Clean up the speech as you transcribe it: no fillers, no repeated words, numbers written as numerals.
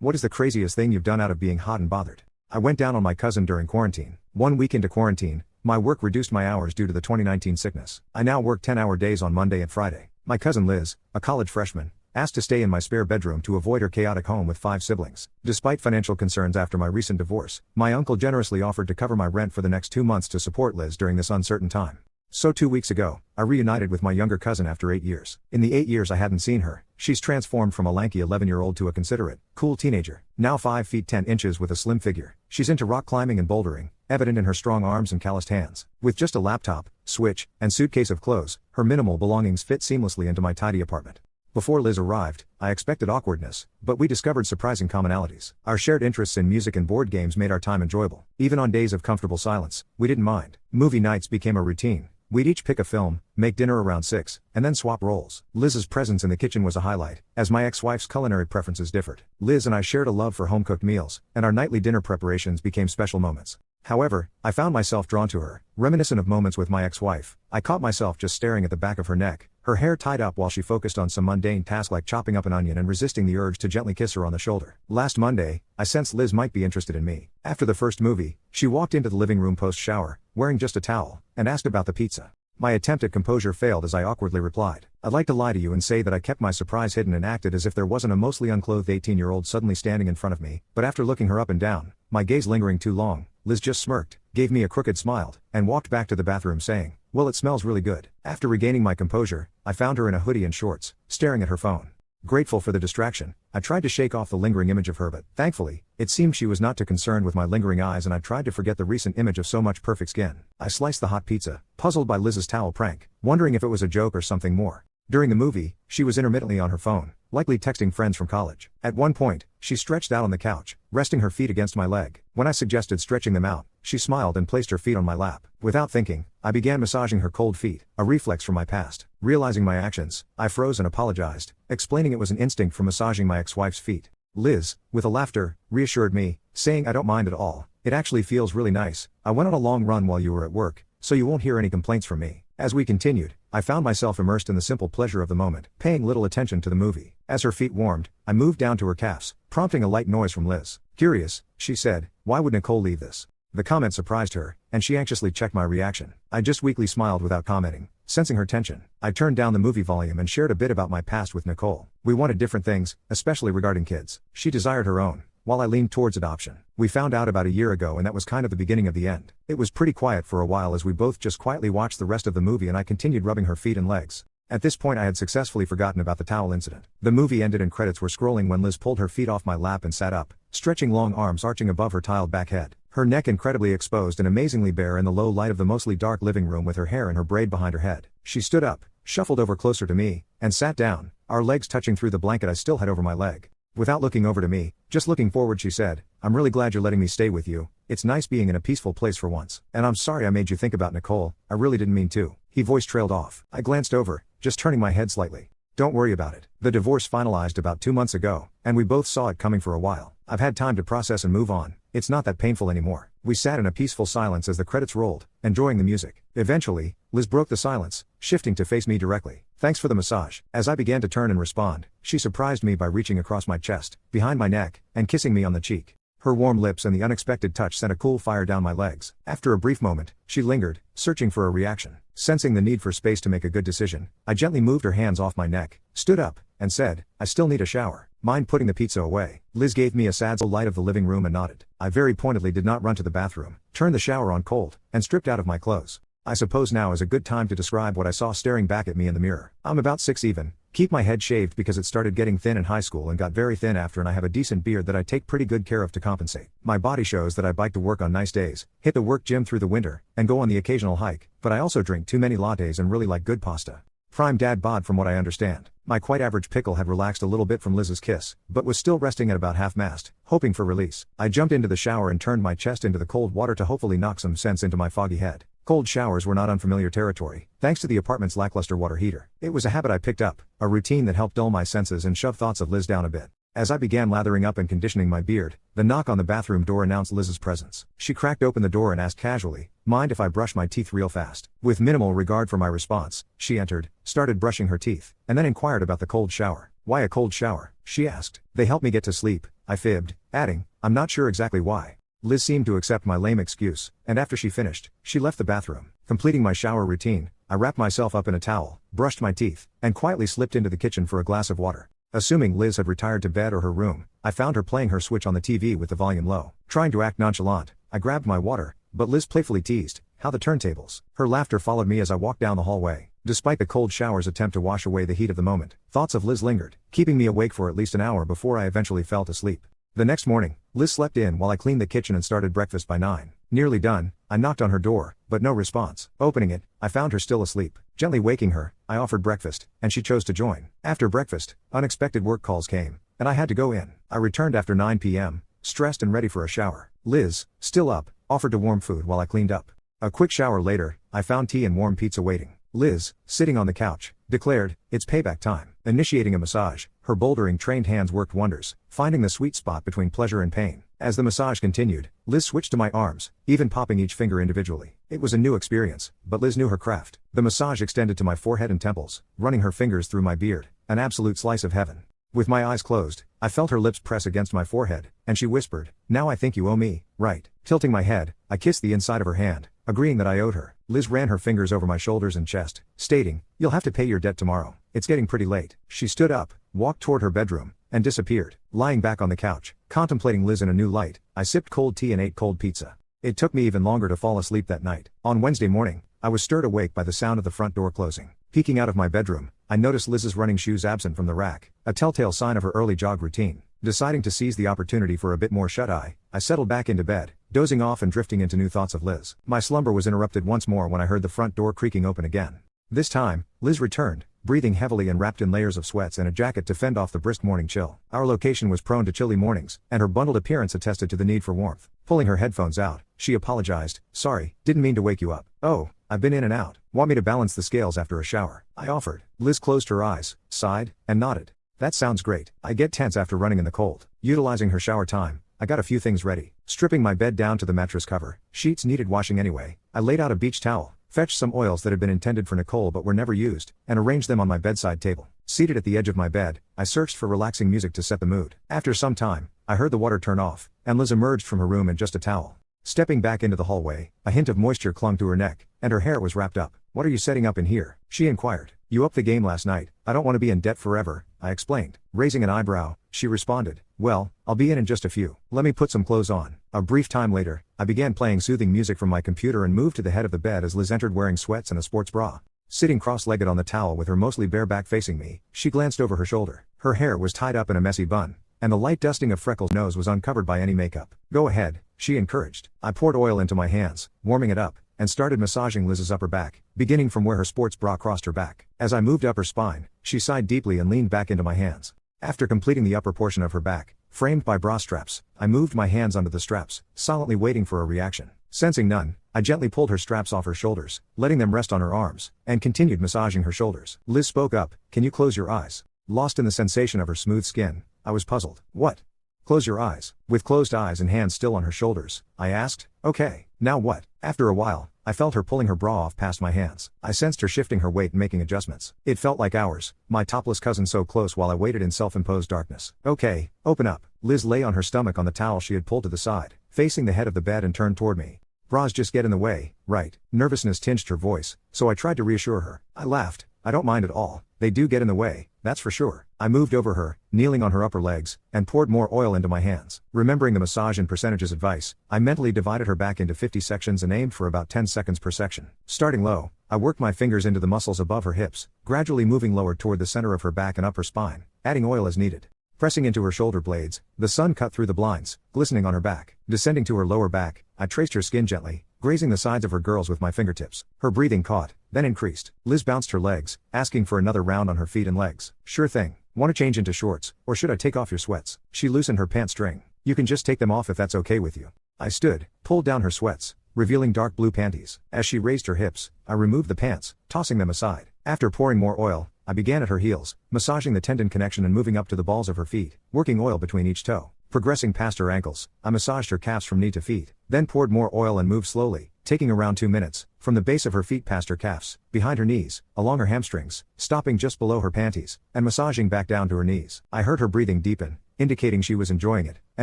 What is the craziest thing you've done out of being hot and bothered? I went down on my cousin during quarantine. 1 week into quarantine, my work reduced my hours due to the 2019 sickness. I now work 10-hour days on Monday and Friday. My cousin Liz, a college freshman, asked to stay in my spare bedroom to avoid her chaotic home with 5 siblings. Despite financial concerns after my recent divorce, my uncle generously offered to cover my rent for the next 2 months to support Liz during this uncertain time. So 2 weeks ago, I reunited with my younger cousin after 8 years. In the 8 years I hadn't seen her, she's transformed from a lanky 11-year-old to a considerate, cool teenager, now 5 feet 10 inches with a slim figure. She's into rock climbing and bouldering, evident in her strong arms and calloused hands. With just a laptop, switch, and suitcase of clothes, her minimal belongings fit seamlessly into my tidy apartment. Before Liz arrived, I expected awkwardness, but we discovered surprising commonalities. Our shared interests in music and board games made our time enjoyable. Even on days of comfortable silence, we didn't mind. Movie nights became a routine. We'd each pick a film, make dinner around 6, and then swap roles. Liz's presence in the kitchen was a highlight, as my ex-wife's culinary preferences differed. Liz and I shared a love for home-cooked meals, and our nightly dinner preparations became special moments. However, I found myself drawn to her, reminiscent of moments with my ex-wife. I caught myself just staring at the back of her neck, her hair tied up while she focused on some mundane task like chopping up an onion and resisting the urge to gently kiss her on the shoulder. Last Monday, I sensed Liz might be interested in me. After the first movie, she walked into the living room post-shower, wearing just a towel, and asked about the pizza. My attempt at composure failed as I awkwardly replied, "I'd like to lie to you and say that I kept my surprise hidden and acted as if there wasn't a mostly unclothed 18-year-old suddenly standing in front of me, but after looking her up and down, my gaze lingering too long, Liz just smirked, gave me a crooked smile, and walked back to the bathroom saying, 'Well, it smells really good.' After regaining my composure, I found her in a hoodie and shorts, staring at her phone. Grateful for the distraction, I tried to shake off the lingering image of her, but thankfully, it seemed she was not too concerned with my lingering eyes, and I tried to forget the recent image of so much perfect skin. I sliced the hot pizza, puzzled by Liz's towel prank, wondering if it was a joke or something more. During the movie, she was intermittently on her phone, likely texting friends from college. At one point, she stretched out on the couch, resting her feet against my leg. When I suggested stretching them out, she smiled and placed her feet on my lap. Without thinking, I began massaging her cold feet, a reflex from my past. Realizing my actions, I froze and apologized, explaining it was an instinct from massaging my ex-wife's feet. Liz, with a laughter, reassured me, saying, "I don't mind at all. It actually feels really nice. I went on a long run while you were at work, so you won't hear any complaints from me." As we continued, I found myself immersed in the simple pleasure of the moment, paying little attention to the movie. As her feet warmed, I moved down to her calves, prompting a light noise from Liz. "Curious," she said, "why would Nicole leave this?" The comment surprised her, and she anxiously checked my reaction. I just weakly smiled without commenting, sensing her tension. I turned down the movie volume and shared a bit about my past with Nicole. We wanted different things, especially regarding kids. She desired her own, while I leaned towards adoption. We found out about a year ago, and that was kind of the beginning of the end. It was pretty quiet for a while as we both just quietly watched the rest of the movie, and I continued rubbing her feet and legs. At this point I had successfully forgotten about the towel incident. The movie ended and credits were scrolling when Liz pulled her feet off my lap and sat up, stretching long arms arching above her tiled back head. Her neck incredibly exposed and amazingly bare in the low light of the mostly dark living room, with her hair in her braid behind her head. She stood up, shuffled over closer to me, and sat down, our legs touching through the blanket I still had over my leg. Without looking over to me, just looking forward, she said, "I'm really glad you're letting me stay with you. It's nice being in a peaceful place for once. And I'm sorry I made you think about Nicole, I really didn't mean to." His voice trailed off. I glanced over, just turning my head slightly. "Don't worry about it. The divorce finalized about 2 months ago, and we both saw it coming for a while. I've had time to process and move on. It's not that painful anymore." We sat in a peaceful silence as the credits rolled, enjoying the music. Eventually, Liz broke the silence, shifting to face me directly. "Thanks for the massage." As I began to turn and respond, she surprised me by reaching across my chest, behind my neck, and kissing me on the cheek. Her warm lips and the unexpected touch sent a cool fire down my legs. After a brief moment, she lingered, searching for a reaction. Sensing the need for space to make a good decision, I gently moved her hands off my neck, stood up, and said, "I still need a shower. Mind putting the pizza away?" Liz gave me a sad light of the living room and nodded. I very pointedly did not run to the bathroom, turned the shower on cold, and stripped out of my clothes. I suppose now is a good time to describe what I saw staring back at me in the mirror. I'm about 6 even, keep my head shaved because it started getting thin in high school and got very thin after, and I have a decent beard that I take pretty good care of to compensate. My body shows that I bike to work on nice days, hit the work gym through the winter, and go on the occasional hike, but I also drink too many lattes and really like good pasta. Prime dad bod from what I understand. My quite average pickle had relaxed a little bit from Liz's kiss, but was still resting at about half-mast, hoping for release. I jumped into the shower and turned my chest into the cold water to hopefully knock some sense into my foggy head. Cold showers were not unfamiliar territory, thanks to the apartment's lackluster water heater. It was a habit I picked up, a routine that helped dull my senses and shove thoughts of Liz down a bit. As I began lathering up and conditioning my beard, the knock on the bathroom door announced Liz's presence. She cracked open the door and asked casually, "Mind if I brush my teeth real fast?" With minimal regard for my response, she entered, started brushing her teeth, and then inquired about the cold shower. "Why a cold shower?" she asked. "They help me get to sleep, I fibbed, adding, I'm not sure exactly why. Liz seemed to accept my lame excuse, and after she finished, she left the bathroom. Completing my shower routine, I wrapped myself up in a towel, brushed my teeth, and quietly slipped into the kitchen for a glass of water. Assuming Liz had retired to bed or her room, I found her playing her Switch on the TV with the volume low. Trying to act nonchalant, I grabbed my water, but Liz playfully teased, how the turntables. Her laughter followed me as I walked down the hallway. Despite the cold shower's attempt to wash away the heat of the moment, thoughts of Liz lingered, keeping me awake for at least an hour before I eventually fell asleep. The next morning, Liz slept in while I cleaned the kitchen and started breakfast by 9. Nearly done, I knocked on her door, but no response. Opening it, I found her still asleep. Gently waking her, I offered breakfast, and she chose to join. After breakfast, unexpected work calls came, and I had to go in. I returned after 9 p.m., stressed and ready for a shower. Liz, still up, offered to warm food while I cleaned up. A quick shower later, I found tea and warm pizza waiting. Liz, sitting on the couch, declared, it's payback time. Initiating a massage, her bouldering trained hands worked wonders, finding the sweet spot between pleasure and pain. As the massage continued, Liz switched to my arms, even popping each finger individually. It was a new experience, but Liz knew her craft. The massage extended to my forehead and temples, running her fingers through my beard, an absolute slice of heaven. With my eyes closed, I felt her lips press against my forehead, and she whispered, now I think you owe me, right? Tilting my head, I kissed the inside of her hand, agreeing that I owed her. Liz ran her fingers over my shoulders and chest, stating, you'll have to pay your debt tomorrow. It's getting pretty late. She stood up, walked toward her bedroom, and disappeared. Lying back on the couch, contemplating Liz in a new light, I sipped cold tea and ate cold pizza. It took me even longer to fall asleep that night. On Wednesday morning, I was stirred awake by the sound of the front door closing. Peeking out of my bedroom, I noticed Liz's running shoes absent from the rack, a telltale sign of her early jog routine. Deciding to seize the opportunity for a bit more shut-eye, I settled back into bed, dozing off and drifting into new thoughts of Liz. My slumber was interrupted once more when I heard the front door creaking open again. This time, Liz returned, breathing heavily and wrapped in layers of sweats and a jacket to fend off the brisk morning chill. Our location was prone to chilly mornings, and her bundled appearance attested to the need for warmth. Pulling her headphones out, she apologized, sorry, didn't mean to wake you up. Oh, I've been in and out. Want me to balance the scales after a shower? I offered. Liz closed her eyes, sighed, and nodded. That sounds great. I get tense after running in the cold. Utilizing her shower time, I got a few things ready. Stripping my bed down to the mattress cover, sheets needed washing anyway, I laid out a beach towel, fetched some oils that had been intended for Nicole but were never used, and arranged them on my bedside table. Seated at the edge of my bed, I searched for relaxing music to set the mood. After some time, I heard the water turn off, and Liz emerged from her room in just a towel. Stepping back into the hallway, a hint of moisture clung to her neck, and her hair was wrapped up. What are you setting up in here? She inquired. You upped the game last night. I don't want to be in debt forever, I explained. Raising an eyebrow, she responded, well, I'll be in just a few. Let me put some clothes on. A brief time later, I began playing soothing music from my computer and moved to the head of the bed as Liz entered wearing sweats and a sports bra. Sitting cross-legged on the towel with her mostly bare back facing me, she glanced over her shoulder. Her hair was tied up in a messy bun, and the light dusting of Freckles' nose was uncovered by any makeup. Go ahead, she encouraged. I poured oil into my hands, warming it up, and started massaging Liz's upper back, beginning from where her sports bra crossed her back. As I moved up her spine, she sighed deeply and leaned back into my hands. After completing the upper portion of her back, framed by bra straps, I moved my hands under the straps, silently waiting for a reaction. Sensing none, I gently pulled her straps off her shoulders, letting them rest on her arms, and continued massaging her shoulders. Liz spoke up, can you close your eyes? Lost in the sensation of her smooth skin, I was puzzled. What? Close your eyes. With closed eyes and hands still on her shoulders, I asked, okay, now what? After a while, I felt her pulling her bra off past my hands. I sensed her shifting her weight and making adjustments. It felt like hours, my topless cousin so close while I waited in self-imposed darkness. Okay, open up. Liz lay on her stomach on the towel she had pulled to the side, facing the head of the bed and turned toward me. Bras just get in the way, right? Nervousness tinged her voice, so I tried to reassure her. I laughed. I don't mind at all. They do get in the way, that's for sure. I moved over her, kneeling on her upper legs, and poured more oil into my hands. Remembering the massage and percentages advice, I mentally divided her back into 50 sections and aimed for about 10 seconds per section. Starting low, I worked my fingers into the muscles above her hips, gradually moving lower toward the center of her back and upper spine, adding oil as needed. Pressing into her shoulder blades, the sun cut through the blinds, glistening on her back. Descending to her lower back, I traced her skin gently, grazing the sides of her girls with my fingertips. Her breathing caught, then increased. Liz bounced her legs, asking for another round on her feet and legs. Sure thing. Want to change into shorts, or should I take off your sweats? She loosened her pant string. You can just take them off if that's okay with you. I stood, pulled down her sweats, revealing dark blue panties. As she raised her hips, I removed the pants, tossing them aside. After pouring more oil, I began at her heels, massaging the tendon connection and moving up to the balls of her feet, working oil between each toe. Progressing past her ankles, I massaged her calves from knee to feet, then poured more oil and moved slowly, taking around 2 minutes, from the base of her feet past her calves, behind her knees, along her hamstrings, stopping just below her panties, and massaging back down to her knees. I heard her breathing deepen, indicating she was enjoying it, and